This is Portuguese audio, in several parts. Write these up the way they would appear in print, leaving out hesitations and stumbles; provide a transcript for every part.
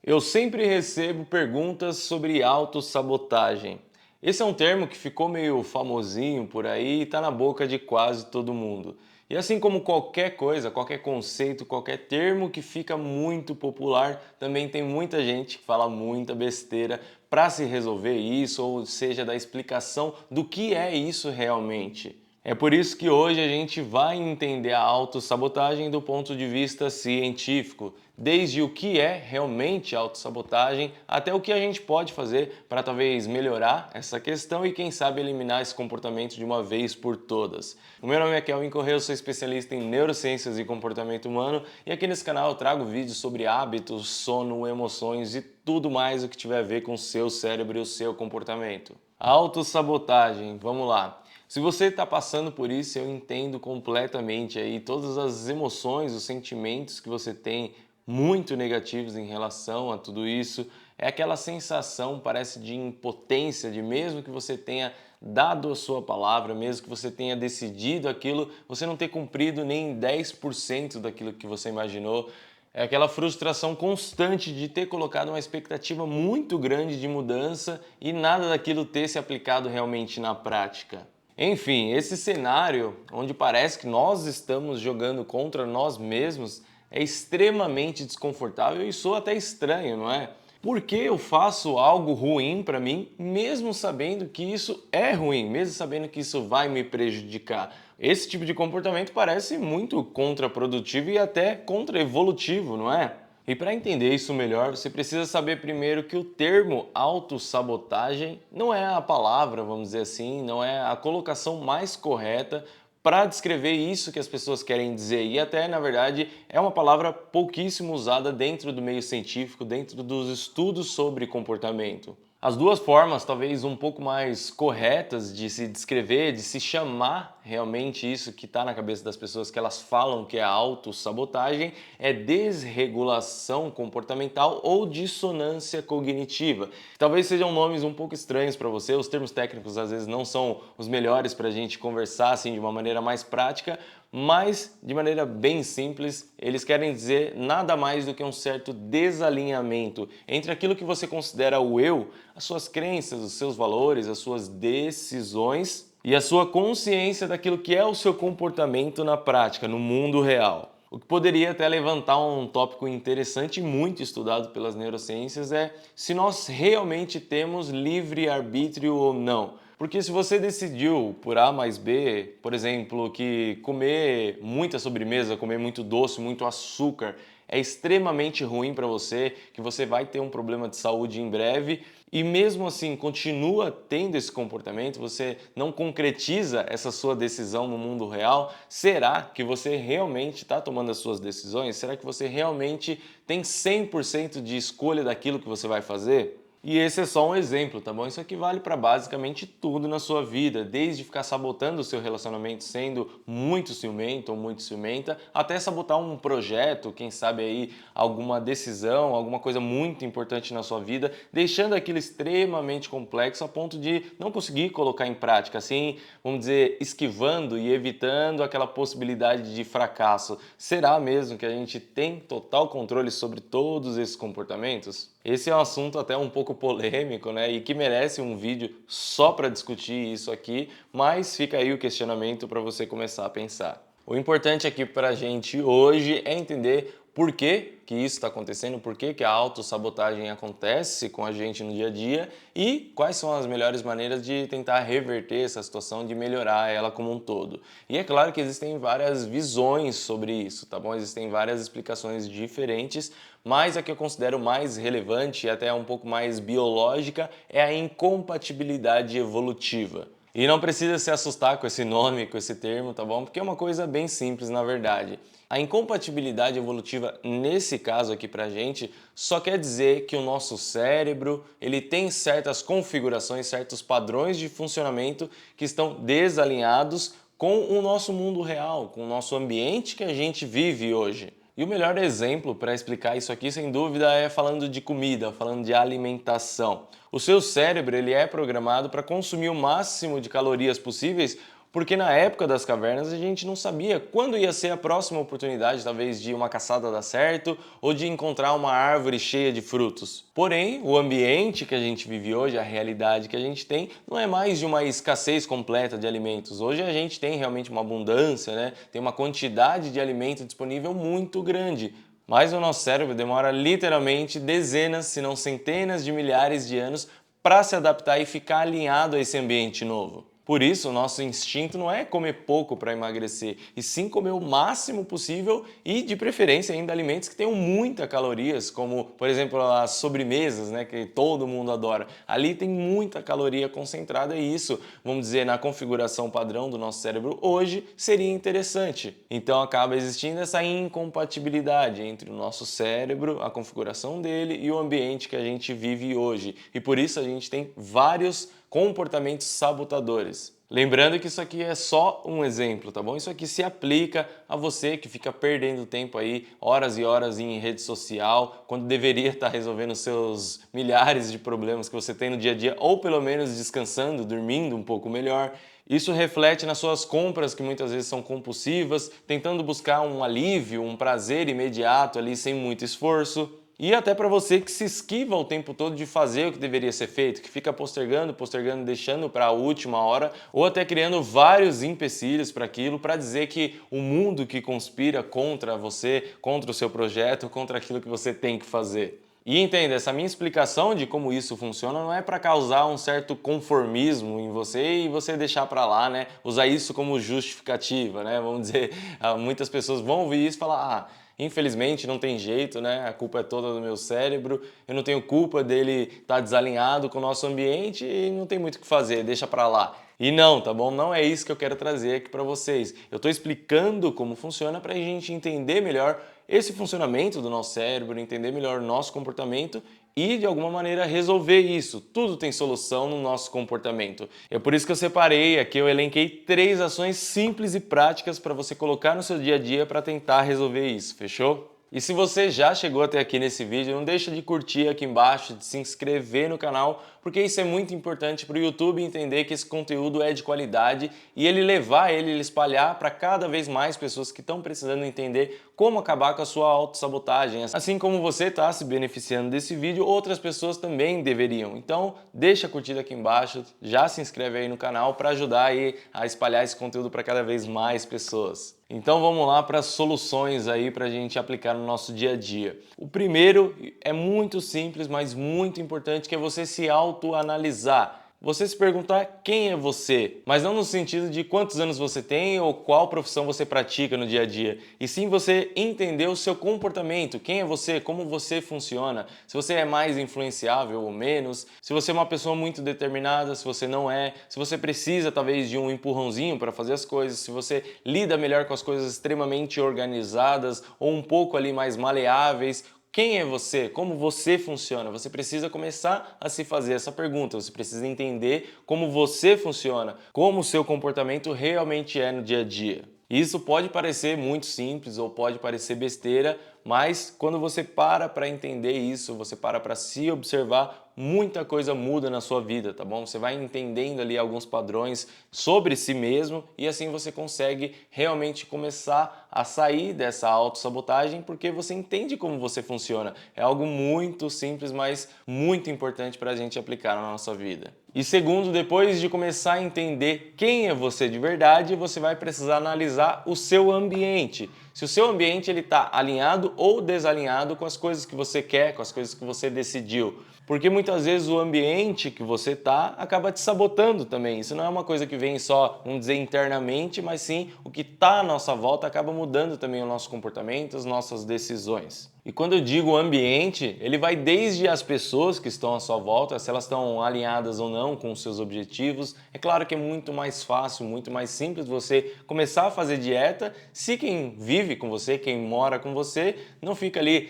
Eu sempre recebo perguntas sobre autossabotagem. Esse é um termo que ficou meio famosinho por aí e está na boca de quase todo mundo. E assim como qualquer coisa, qualquer conceito, qualquer termo que fica muito popular, também tem muita gente que fala muita besteira para se resolver isso, ou seja, da explicação do que é isso realmente. É por isso que hoje a gente vai entender a autossabotagem do ponto de vista científico, desde o que é realmente autossabotagem até o que a gente pode fazer para talvez melhorar essa questão e quem sabe eliminar esse comportamento de uma vez por todas. O meu nome é Kelvin Corrêa, eu sou especialista em neurociências e comportamento humano e aqui nesse canal eu trago vídeos sobre hábitos, sono, emoções e tudo mais o que tiver a ver com o seu cérebro e o seu comportamento. Autossabotagem, vamos lá. Se você está passando por isso, eu entendo completamente aí todas as emoções, os sentimentos que você tem muito negativos em relação a tudo isso. É aquela sensação, parece, de impotência, de mesmo que você tenha dado a sua palavra, mesmo que você tenha decidido aquilo, você não ter cumprido nem 10% daquilo que você imaginou. É aquela frustração constante de ter colocado uma expectativa muito grande de mudança e nada daquilo ter se aplicado realmente na prática. Enfim, esse cenário onde parece que nós estamos jogando contra nós mesmos é extremamente desconfortável e soa até estranho, não é? Por que eu faço algo ruim para mim, mesmo sabendo que isso é ruim, mesmo sabendo que isso vai me prejudicar? Esse tipo de comportamento parece muito contraprodutivo e até contra-evolutivo, não é? E para entender isso melhor, você precisa saber primeiro que o termo autossabotagem não é a palavra, vamos dizer assim, não é a colocação mais correta para descrever isso que as pessoas querem dizer. E até, na verdade, é uma palavra pouquíssimo usada dentro do meio científico, dentro dos estudos sobre comportamento. As duas formas, talvez um pouco mais corretas de se descrever, de se chamar realmente isso que está na cabeça das pessoas que elas falam que é autossabotagem, é desregulação comportamental ou dissonância cognitiva. Talvez sejam nomes um pouco estranhos para você, os termos técnicos às vezes não são os melhores para a gente conversar assim de uma maneira mais prática, mas de maneira bem simples, eles querem dizer nada mais do que um certo desalinhamento entre aquilo que você considera o eu, as suas crenças, os seus valores, as suas decisões e a sua consciência daquilo que é o seu comportamento na prática, no mundo real. O que poderia até levantar um tópico interessante e muito estudado pelas neurociências é se nós realmente temos livre-arbítrio ou não. Porque se você decidiu por A mais B, por exemplo, que comer muita sobremesa, comer muito doce, muito açúcar, é extremamente ruim para você, que você vai ter um problema de saúde em breve, e mesmo assim continua tendo esse comportamento, você não concretiza essa sua decisão no mundo real, será que você realmente está tomando as suas decisões? Será que você realmente tem 100% de escolha daquilo que você vai fazer? E esse é só um exemplo, tá bom? Isso aqui vale para basicamente tudo na sua vida, desde ficar sabotando o seu relacionamento sendo muito ciumento ou muito ciumenta, até sabotar um projeto, quem sabe aí alguma decisão, alguma coisa muito importante na sua vida, deixando aquilo extremamente complexo a ponto de não conseguir colocar em prática, assim, vamos dizer, esquivando e evitando aquela possibilidade de fracasso. Será mesmo que a gente tem total controle sobre todos esses comportamentos? Esse é um assunto até um pouco polêmico, né? E que merece um vídeo só para discutir isso aqui, mas fica aí o questionamento para você começar a pensar. O importante aqui para a gente hoje é entender por que isso está acontecendo, por que a autossabotagem acontece com a gente no dia a dia e quais são as melhores maneiras de tentar reverter essa situação, de melhorar ela como um todo. E é claro que existem várias visões sobre isso, tá bom? Existem várias explicações diferentes, mas a que eu considero mais relevante e até um pouco mais biológica é a incompatibilidade evolutiva. E não precisa se assustar com esse nome, com esse termo, tá bom? Porque é uma coisa bem simples na verdade. A incompatibilidade evolutiva, nesse caso aqui pra gente, só quer dizer que o nosso cérebro, ele tem certas configurações, certos padrões de funcionamento que estão desalinhados com o nosso mundo real, com o nosso ambiente que a gente vive hoje. E o melhor exemplo para explicar isso aqui, sem dúvida, é falando de comida, falando de alimentação. O seu cérebro ele é programado para consumir o máximo de calorias possíveis Porque na época das cavernas a gente não sabia quando ia ser a próxima oportunidade, talvez de uma caçada dar certo ou de encontrar uma árvore cheia de frutos. Porém, o ambiente que a gente vive hoje, a realidade que a gente tem, não é mais de uma escassez completa de alimentos. Hoje a gente tem realmente uma abundância, né? Tem uma quantidade de alimento disponível muito grande. Mas o nosso cérebro demora literalmente dezenas, se não centenas de milhares de anos para se adaptar e ficar alinhado a esse ambiente novo. Por isso, o nosso instinto não é comer pouco para emagrecer, e sim comer o máximo possível e, de preferência, ainda alimentos que tenham muitas calorias, como, por exemplo, as sobremesas, né, que todo mundo adora. Ali tem muita caloria concentrada e isso, vamos dizer, na configuração padrão do nosso cérebro hoje, seria interessante. Então acaba existindo essa incompatibilidade entre o nosso cérebro, a configuração dele e o ambiente que a gente vive hoje. E por isso a gente tem vários comportamentos sabotadores. Lembrando que isso aqui é só um exemplo, tá bom? Isso aqui se aplica a você que fica perdendo tempo aí, horas e horas em rede social, quando deveria estar resolvendo seus milhares de problemas que você tem no dia a dia, ou pelo menos descansando, dormindo um pouco melhor. Isso reflete nas suas compras, que muitas vezes são compulsivas, tentando buscar um alívio, um prazer imediato ali sem muito esforço. E até para você que se esquiva o tempo todo de fazer o que deveria ser feito, que fica postergando, postergando, deixando para a última hora, ou até criando vários empecilhos para aquilo, para dizer que o mundo que conspira contra você, contra o seu projeto, contra aquilo que você tem que fazer. E entenda, essa minha explicação de como isso funciona não é para causar um certo conformismo em você e você deixar para lá, né? Usar isso como justificativa, né? Vamos dizer, muitas pessoas vão ouvir isso e falar, infelizmente não tem jeito, né? A culpa é toda do meu cérebro, eu não tenho culpa dele estar desalinhado com o nosso ambiente e não tem muito o que fazer, deixa para lá. E não, tá bom? Não é isso que eu quero trazer aqui para vocês. Eu estou explicando como funciona para a gente entender melhor esse funcionamento do nosso cérebro, entender melhor o nosso comportamento e, de alguma maneira, resolver isso. Tudo tem solução no nosso comportamento. É por isso que eu separei aqui, eu elenquei 3 ações simples e práticas para você colocar no seu dia a dia para tentar resolver isso, fechou? E se você já chegou até aqui nesse vídeo, não deixa de curtir aqui embaixo, de se inscrever no canal, porque isso é muito importante para o YouTube entender que esse conteúdo é de qualidade e ele espalhar para cada vez mais pessoas que estão precisando entender como acabar com a sua autossabotagem. Assim como você está se beneficiando desse vídeo, outras pessoas também deveriam. Então, deixa a curtida aqui embaixo, já se inscreve aí no canal para ajudar aí a espalhar esse conteúdo para cada vez mais pessoas. Então vamos lá para as soluções aí para a gente aplicar no nosso dia a dia. O primeiro é muito simples, mas muito importante, que é você se autoanalisar. Você se perguntar quem é você, mas não no sentido de quantos anos você tem ou qual profissão você pratica no dia a dia, e sim você entender o seu comportamento, quem é você, como você funciona, se você é mais influenciável ou menos, se você é uma pessoa muito determinada, se você não é, se você precisa talvez de um empurrãozinho para fazer as coisas, se você lida melhor com as coisas extremamente organizadas ou um pouco ali mais maleáveis. Quem é você? Como você funciona? Você precisa começar a se fazer essa pergunta, você precisa entender como você funciona, como o seu comportamento realmente é no dia a dia. Isso pode parecer muito simples ou pode parecer besteira, mas quando você para entender isso, você para se observar, muita coisa muda na sua vida, tá bom? Você vai entendendo ali alguns padrões sobre si mesmo e assim você consegue realmente começar a sair dessa autossabotagem porque você entende como você funciona. É algo muito simples, mas muito importante para a gente aplicar na nossa vida. E segundo, depois de começar a entender quem é você de verdade, você vai precisar analisar o seu ambiente. Se o seu ambiente está alinhado ou desalinhado com as coisas que você quer, com as coisas que você decidiu. Porque muitas vezes o ambiente que você está acaba te sabotando também. Isso não é uma coisa que vem só, vamos dizer, internamente, mas sim o que está à nossa volta acaba mudando também o nosso comportamento, as nossas decisões. E quando eu digo ambiente, ele vai desde as pessoas que estão à sua volta, se elas estão alinhadas ou não com os seus objetivos. É claro que é muito mais fácil, muito mais simples você começar a fazer dieta se quem vive com você, quem mora com você, não fica ali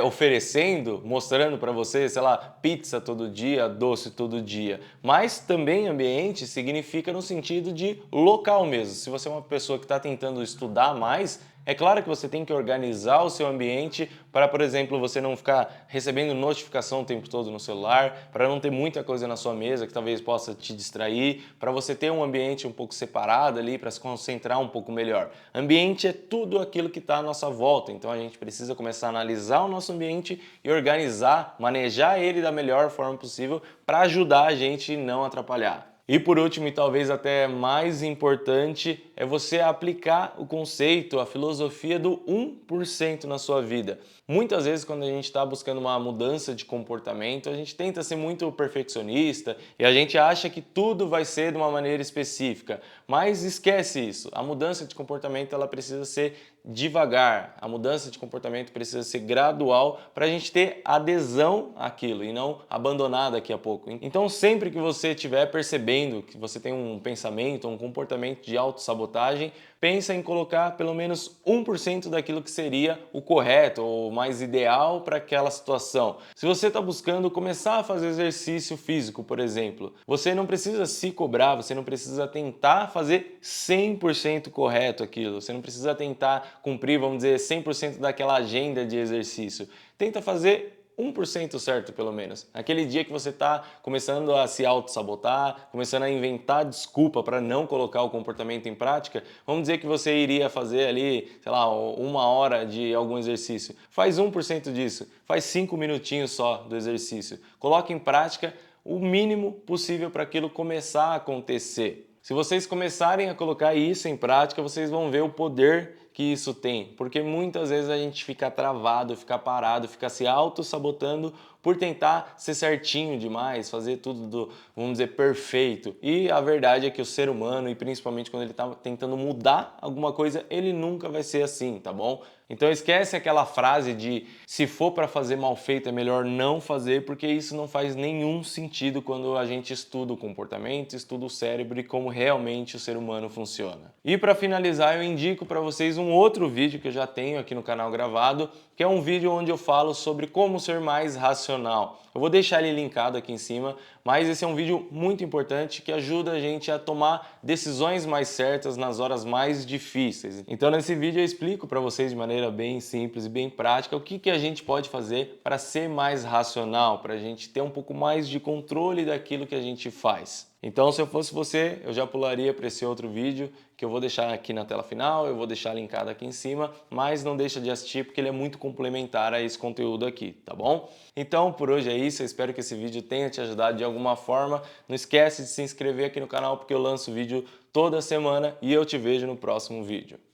oferecendo, mostrando para você, sei lá, pizza todo dia, doce todo dia. Mas também ambiente significa no sentido de local mesmo. Se você é uma pessoa que está tentando estudar mais, É claro que você tem que organizar o seu ambiente para, por exemplo, você não ficar recebendo notificação o tempo todo no celular, para não ter muita coisa na sua mesa que talvez possa te distrair, para você ter um ambiente um pouco separado ali, para se concentrar um pouco melhor. Ambiente é tudo aquilo que está à nossa volta, então a gente precisa começar a analisar o nosso ambiente e organizar, manejar ele da melhor forma possível para ajudar a gente e não atrapalhar. E por último, e talvez até mais importante, é você aplicar o conceito, a filosofia do 1% na sua vida. Muitas vezes, quando a gente está buscando uma mudança de comportamento, a gente tenta ser muito perfeccionista e a gente acha que tudo vai ser de uma maneira específica. Mas esquece isso. A mudança de comportamento ela precisa ser devagar. A mudança de comportamento precisa ser gradual para a gente ter adesão àquilo e não abandonar daqui a pouco. Então, sempre que você estiver percebendo que você tem um pensamento, um comportamento de autossabotagem, pensa em colocar pelo menos 1% daquilo que seria o correto ou mais ideal para aquela situação. Se você está buscando começar a fazer exercício físico, por exemplo, você não precisa se cobrar, você não precisa tentar fazer 100% correto aquilo, você não precisa tentar cumprir, vamos dizer, 100% daquela agenda de exercício. Tenta fazer 1% certo, pelo menos. Aquele dia que você está começando a se auto-sabotar, começando a inventar desculpa para não colocar o comportamento em prática, vamos dizer que você iria fazer ali, sei lá, 1 hora de algum exercício. Faz 1% disso, faz 5 minutinhos só do exercício. Coloque em prática o mínimo possível para aquilo começar a acontecer. Se vocês começarem a colocar isso em prática, vocês vão ver o poder que isso tem, porque muitas vezes a gente fica travado, fica parado, fica se auto-sabotando por tentar ser certinho demais, fazer tudo, vamos dizer, perfeito. E a verdade é que o ser humano, e principalmente quando ele está tentando mudar alguma coisa, ele nunca vai ser assim, tá bom? Então esquece aquela frase de se for para fazer mal feito é melhor não fazer, porque isso não faz nenhum sentido quando a gente estuda o comportamento, estuda o cérebro e como realmente o ser humano funciona. E para finalizar, eu indico para vocês um outro vídeo que eu já tenho aqui no canal gravado, que é um vídeo onde eu falo sobre como ser mais racional. Eu vou deixar ele linkado aqui em cima, mas esse é um vídeo muito importante que ajuda a gente a tomar decisões mais certas nas horas mais difíceis. Então nesse vídeo eu explico para vocês de maneira bem simples e bem prática o que a gente pode fazer para ser mais racional, para a gente ter um pouco mais de controle daquilo que a gente faz. Então, se eu fosse você, eu já pularia para esse outro vídeo que eu vou deixar aqui na tela final, eu vou deixar linkado aqui em cima, mas não deixa de assistir porque ele é muito complementar a esse conteúdo aqui, tá bom? Então, por hoje é isso, eu espero que esse vídeo tenha te ajudado de alguma forma. Não esquece de se inscrever aqui no canal porque eu lanço vídeo toda semana e eu te vejo no próximo vídeo.